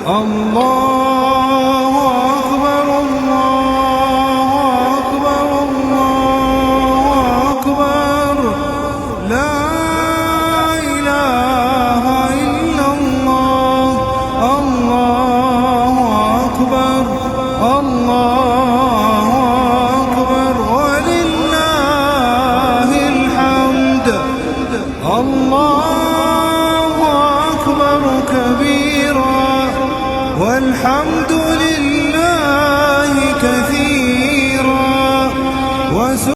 الله أكبر الله أكبر الله أكبر لا إله إلا الله الله أكبر الله أكبر ولله الحمد الله أكبر كبيرا والحمد